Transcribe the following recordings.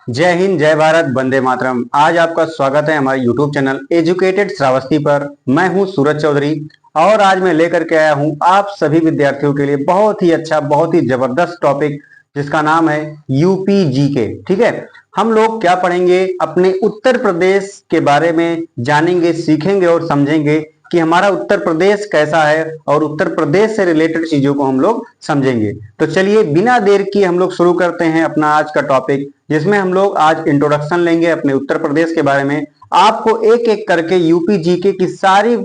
जय हिंद, जय भारत, वंदे मातरम। आज आपका स्वागत है हमारे YouTube चैनल एजुकेटेड श्रावस्ती पर। मैं हूं सूरज चौधरी और आज मैं लेकर के आया हूं आप सभी विद्यार्थियों के लिए बहुत ही अच्छा, बहुत ही जबरदस्त टॉपिक जिसका नाम है यूपी जीके। ठीक है, हम लोग क्या पढ़ेंगे, अपने उत्तर प्रदेश के बारे में जानेंगे, सीखेंगे और समझेंगे कि हमारा उत्तर प्रदेश कैसा है और उत्तर प्रदेश से रिलेटेड चीजों को हम लोग समझेंगे। तो चलिए बिना देर किए हम लोग शुरू करते हैं अपना आज का टॉपिक, जिसमें हम लोग आज इंट्रोडक्शन लेंगे अपने उत्तर प्रदेश के बारे में। आपको एक एक करके यूपी जीके की सारी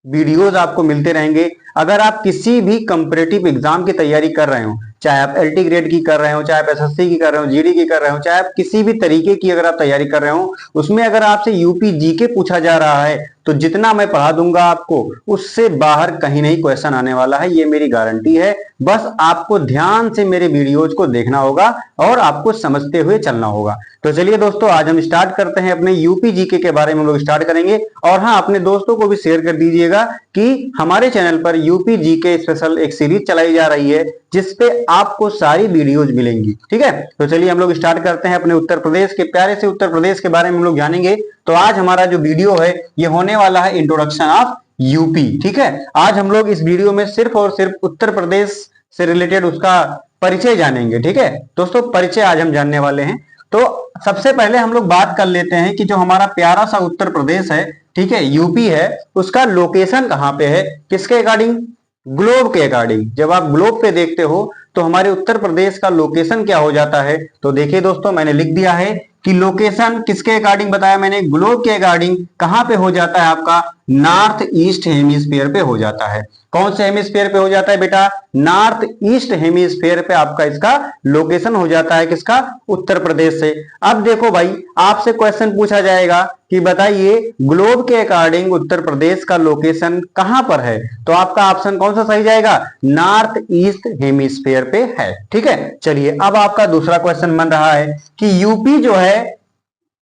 वीडियोस आपको मिलते रहेंगे। अगर आप किसी भी कंपटीटिव एग्जाम की तैयारी कर रहे हो, चाहे आप एलटी ग्रेड की कर रहे हो, चाहे आप एसएससी की कर रहे हो, जीडी की कर रहे हो, चाहे आप किसी भी तरीके की अगर आप तैयारी कर रहे हो, उसमें अगर आपसे यूपी जीके पूछा जा रहा है तो जितना मैं पढ़ा दूंगा आपको, उससे बाहर कहीं नहीं क्वेश्चन आने वाला है, ये मेरी गारंटी है। बस आपको ध्यान से मेरे वीडियोज को देखना होगा और आपको समझते हुए चलना होगा। तो चलिए दोस्तों, आज हम स्टार्ट करते हैं अपने यूपी जीके के बारे में हम लोग स्टार्ट करेंगे। और हाँ, अपने दोस्तों को भी शेयर कर दीजिएगा कि हमारे चैनल पर यूपी जीके स्पेशल एक सीरीज चलाई जा रही है जिसपे आपको सारी वीडियोज मिलेंगी। ठीक है, तो चलिए हम लोग स्टार्ट करते हैं अपने उत्तर प्रदेश के, प्यारे से उत्तर प्रदेश के बारे में हम लोग जानेंगे। तो आज हमारा जो वीडियो है ये होने वाला है इंट्रोडक्शन ऑफ यूपी। ठीक है, आज हम लोग इस वीडियो में सिर्फ और सिर्फ उत्तर प्रदेश से रिलेटेड उसका परिचय जानेंगे। ठीक है दोस्तों, परिचय आज हम जानने वाले हैं। तो सबसे पहले हम लोग बात कर लेते हैं कि जो हमारा प्यारा सा उत्तर प्रदेश है, ठीक है, यूपी है, उसका लोकेशन कहाँ पे है, किसके अकॉर्डिंग, ग्लोब के अकॉर्डिंग। जब आप ग्लोब पे देखते हो तो हमारे उत्तर प्रदेश का लोकेशन क्या हो जाता है, तो देखिए दोस्तों, मैंने लिख दिया है कि लोकेशन किसके अकॉर्डिंग बताया मैंने, ग्लोब के अकॉर्डिंग कहां पे हो जाता है आपका, नॉर्थ ईस्ट हेमिस्फीयर पे हो जाता है। कौन से हेमिस्फीयर पे हो जाता है बेटा, नॉर्थ ईस्ट हेमिस्फीयर पे आपका इसका लोकेशन हो जाता है, किसका, उत्तर प्रदेश से। अब देखो भाई, आपसे क्वेश्चन पूछा जाएगा कि बताइए ग्लोब के अकॉर्डिंग उत्तर प्रदेश का लोकेशन कहां पर है, तो आपका ऑप्शन कौन सा सही जाएगा, नॉर्थ ईस्ट हेमिस्फीयर पे है। ठीक है, चलिए अब आपका दूसरा क्वेश्चन बन रहा है कि यूपी जो है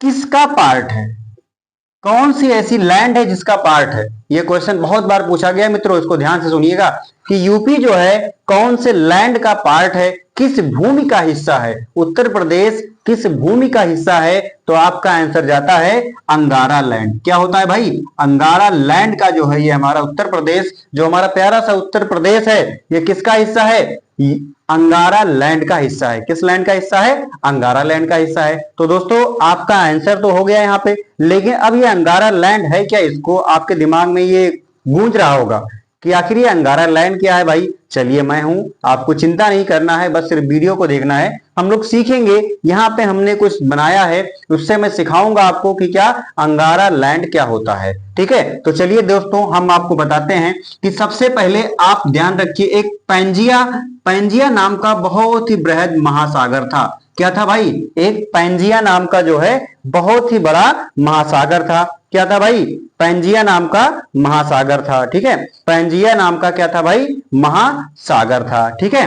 किसका पार्ट है, कौन सी ऐसी लैंड है जिसका पार्ट है। ये क्वेश्चन बहुत बार पूछा गया मित्रों, इसको ध्यान से सुनिएगा कि यूपी जो है कौन से लैंड का पार्ट है, किस भूमि का हिस्सा है, उत्तर प्रदेश किस भूमि का हिस्सा है, तो आपका आंसर जाता है अंगारा लैंड। क्या होता है भाई, अंगारा लैंड का जो है ये हमारा उत्तर प्रदेश, जो हमारा प्यारा सा उत्तर प्रदेश है, ये किसका हिस्सा है, अंगारा लैंड का हिस्सा है। किस लैंड का हिस्सा है, अंगारा लैंड का हिस्सा है। तो दोस्तों आपका आंसर तो हो गया यहाँ पे, लेकिन अब ये अंगारा लैंड है क्या, इसको आपके दिमाग में ये गूंज रहा होगा कि आखिर ये अंगारा लैंड क्या है भाई। चलिए मैं हूं, आपको चिंता नहीं करना है, बस सिर्फ वीडियो को देखना है, हम लोग सीखेंगे। यहाँ पे हमने कुछ बनाया है, उससे मैं सिखाऊंगा आपको कि क्या अंगारा लैंड क्या होता है। ठीक है, तो चलिए दोस्तों हम आपको बताते हैं कि सबसे पहले आप ध्यान रखिए, एक पैंजिया, पैंजिया नाम का बहुत ही बृहद महासागर था। क्या था भाई, एक पैंजिया नाम का जो है बहुत ही बड़ा महासागर था। क्या था भाई, पैंजिया नाम का महासागर था। ठीक है, पैंजिया नाम का क्या था भाई, महासागर था। ठीक है,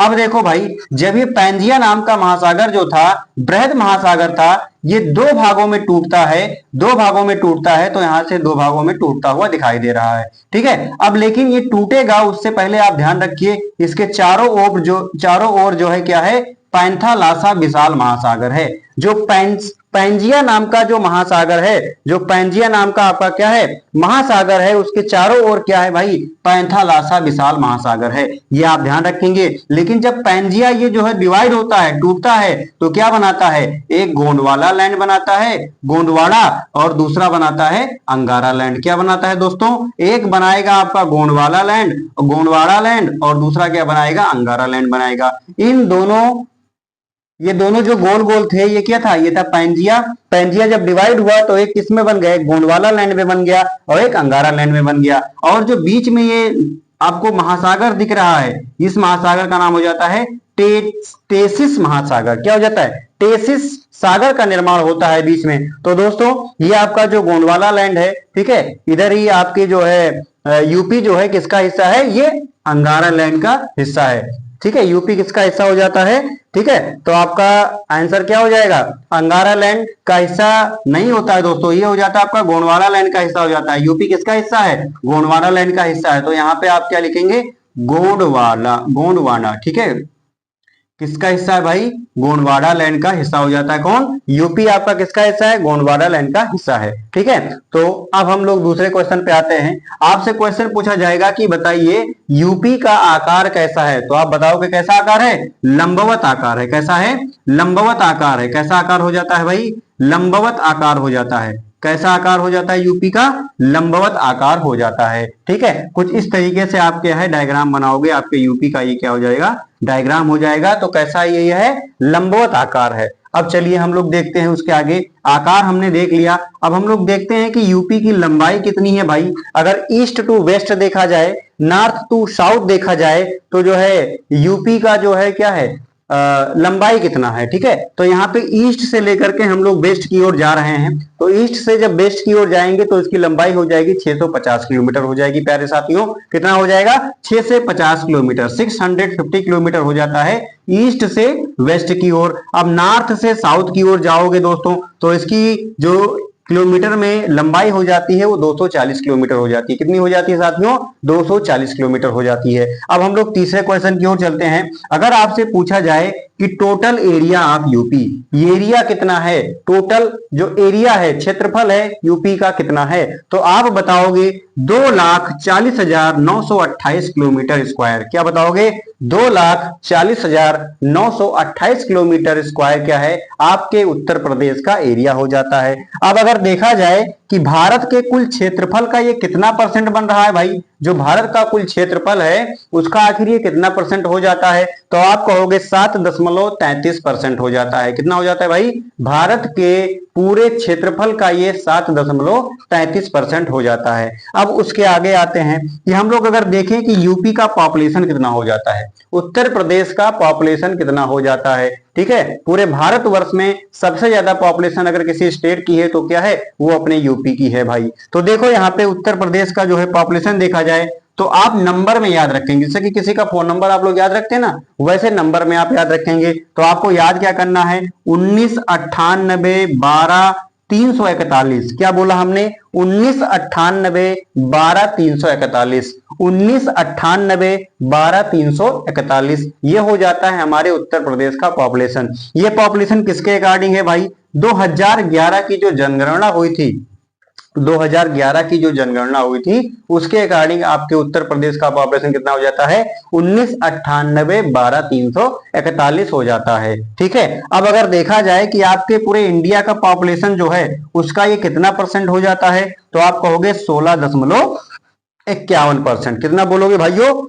अब देखो भाई, जब ये पैंजिया नाम का महासागर जो था, बृहद महासागर था, ये दो भागों में टूटता है, दो भागों में टूटता है, तो यहां से दो भागों में टूटता हुआ दिखाई दे रहा है। ठीक है, अब लेकिन ये टूटेगा उससे पहले आप ध्यान रखिए, इसके चारों ओर जो है क्या है, पैंथालासा विशाल महासागर है। जो पैंजिया नाम का जो महासागर है, जो पैंजिया नाम का आपका क्या है, महासागर है, उसके चारों ओर क्या है भाई, पैंथालासा विशाल महासागर है। ये आप ध्यान रखेंगे। लेकिन जब पैंजिया ये जो है डिवाइड होता है, टूटता है, तो क्या बनाता है, एक गोंडवाना लैंड बनाता है, गोंडवाना, और दूसरा बनाता है अंगारा लैंड। क्या बनाता है दोस्तों, एक बनाएगा आपका गोंडवाना लैंड, गोंडवाना लैंड, और दूसरा क्या बनाएगा, अंगारा लैंड बनाएगा। इन दोनों, ये दोनों जो गोल गोल थे, ये क्या था, ये था पैंजिया। पैंजिया जब डिवाइड हुआ तो एक किसमें बन गया, एक गोंडवाना लैंड में बन गया और एक अंगारा लैंड में बन गया। और जो बीच में ये आपको महासागर दिख रहा है, इस महासागर का नाम हो जाता है टेसिस महासागर। क्या हो जाता है, टेसिस सागर का निर्माण होता है बीच में। तो दोस्तों ये आपका जो गोंडवाना लैंड है, ठीक है, इधर ही आपके जो है यूपी जो है किसका हिस्सा है, ये अंगारा लैंड का हिस्सा है। ठीक है, यूपी किसका हिस्सा हो जाता है। ठीक है, तो आपका आंसर क्या हो जाएगा, अंगारा लैंड का हिस्सा नहीं होता है दोस्तों, ये हो जाता है आपका गोंडवाना लैंड का हिस्सा हो जाता है। यूपी किसका हिस्सा है, गोंडवाना लैंड का हिस्सा है। तो यहाँ पे आप क्या लिखेंगे, गोंडवाना, गोंडवाना। ठीक है, किसका हिस्सा है भाई? गोंडवाना लैंड का हिस्सा हो जाता है। कौन? यूपी आपका किसका हिस्सा है? गोंडवाना लैंड का हिस्सा है। ठीक है, तो अब हम लोग दूसरे क्वेश्चन पे आते हैं। आपसे क्वेश्चन पूछा जाएगा कि बताइए यूपी का आकार कैसा है, तो आप बताओगे कैसा आकार है? लंबवत आकार है। कैसा है? लंबवत आकार है। कैसा आकार हो जाता है भाई? लंबवत आकार हो जाता है। कैसा आकार हो जाता है यूपी का? लंबवत आकार हो जाता है। ठीक है, कुछ इस तरीके से आप क्या है डायग्राम बनाओगे, आपके यूपी का ये क्या हो जाएगा? डायग्राम हो जाएगा। तो कैसा ये है? लंबवत आकार है। अब चलिए हम लोग देखते हैं उसके आगे। आकार हमने देख लिया, अब हम लोग देखते हैं कि यूपी की लंबाई कितनी है भाई। अगर ईस्ट टू वेस्ट देखा जाए, नॉर्थ टू साउथ देखा जाए, तो जो है यूपी का जो है क्या है, लंबाई कितना है। ठीक है, तो यहाँ पे ईस्ट से लेकर के हम लोग वेस्ट की ओर जा रहे हैं, तो ईस्ट से जब वेस्ट की ओर जाएंगे तो इसकी लंबाई हो जाएगी 650 किलोमीटर हो जाएगी प्यारे साथियों। कितना हो जाएगा? 6 से 50 किलोमीटर, 650 किलोमीटर हो जाता है ईस्ट से वेस्ट की ओर। अब नॉर्थ से साउथ की ओर जाओगे दोस्तों, तो इसकी जो किलोमीटर में लंबाई हो जाती है वो 240 किलोमीटर हो जाती है। कितनी हो जाती है साथियों? 240 किलोमीटर हो जाती है। अब हम लोग तीसरे क्वेश्चन की ओर चलते हैं। अगर आपसे पूछा जाए कि total area of UP, area कितना है, टोटल जो एरिया है, क्षेत्रफल है यूपी का कितना है, तो आप बताओगे 2,40,928 किलोमीटर स्क्वायर। क्या बताओगे? 2,40,928 किलोमीटर स्क्वायर क्या है? आपके उत्तर प्रदेश का एरिया हो जाता है। अब अगर देखा जाए कि भारत के कुल क्षेत्रफल का ये कितना परसेंट बन रहा है भाई, जो भारत का कुल क्षेत्रफल है उसका आखिर ये कितना परसेंट हो जाता है, तो आप कहोगे 7.33% हो जाता है। कितना हो जाता है भाई? भारत के पूरे क्षेत्रफल का ये 7.33% हो जाता है। अब उसके आगे आते हैं कि हम लोग अगर देखें कि यूपी का पॉपुलेशन कितना हो जाता है, उत्तर प्रदेश का पॉपुलेशन कितना हो जाता है। ठीक है, पूरे भारतवर्ष में सबसे ज्यादा पॉपुलेशन अगर किसी स्टेट की है तो क्या है? वो अपने यूपी की है भाई। तो देखो यहाँ पे उत्तर प्रदेश का जो है पॉपुलेशन देखा जाए तो आप नंबर में याद रखेंगे, जैसे कि किसी का फोन नंबर आप लोग याद रखते हैं ना, वैसे नंबर में आप याद रखेंगे। तो आपको याद क्या करना है? 1998 12 341। क्या बोला हमने? 1998 12 341 ये हो जाता है हमारे उत्तर प्रदेश का पॉपुलेशन। ये पॉपुलेशन किसके अकॉर्डिंग है भाई? 2011 की जो जनगणना हुई थी, 2011 की जो जनगणना हुई थी उसके अकॉर्डिंग आपके उत्तर प्रदेश का पॉपुलेशन कितना हो जाता है? 1998 12 341 हो जाता है। ठीक है, अब अगर देखा जाए कि आपके पूरे इंडिया का पॉपुलेशन जो है उसका ये कितना परसेंट हो जाता है, तो आप कहोगे 16.51%। कितना बोलोगे भाइयों?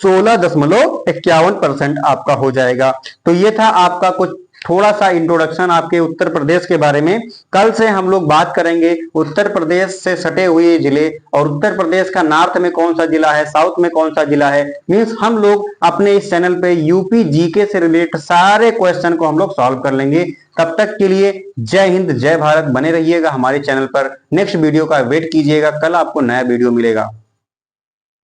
16.51% आपका हो जाएगा। तो ये था आपका कुछ थोड़ा सा इंट्रोडक्शन आपके उत्तर प्रदेश के बारे में। कल से हम लोग बात करेंगे उत्तर प्रदेश से सटे हुए जिले और उत्तर प्रदेश का नॉर्थ में कौन सा जिला है, साउथ में कौन सा जिला है। मींस हम लोग अपने इस चैनल पे यूपी जीके से रिलेटेड सारे क्वेश्चन को हम लोग सॉल्व कर लेंगे। तब तक के लिए जय हिंद जय भारत, बने रहिएगा हमारे चैनल पर। नेक्स्ट वीडियो का वेट कीजिएगा, कल आपको नया वीडियो मिलेगा।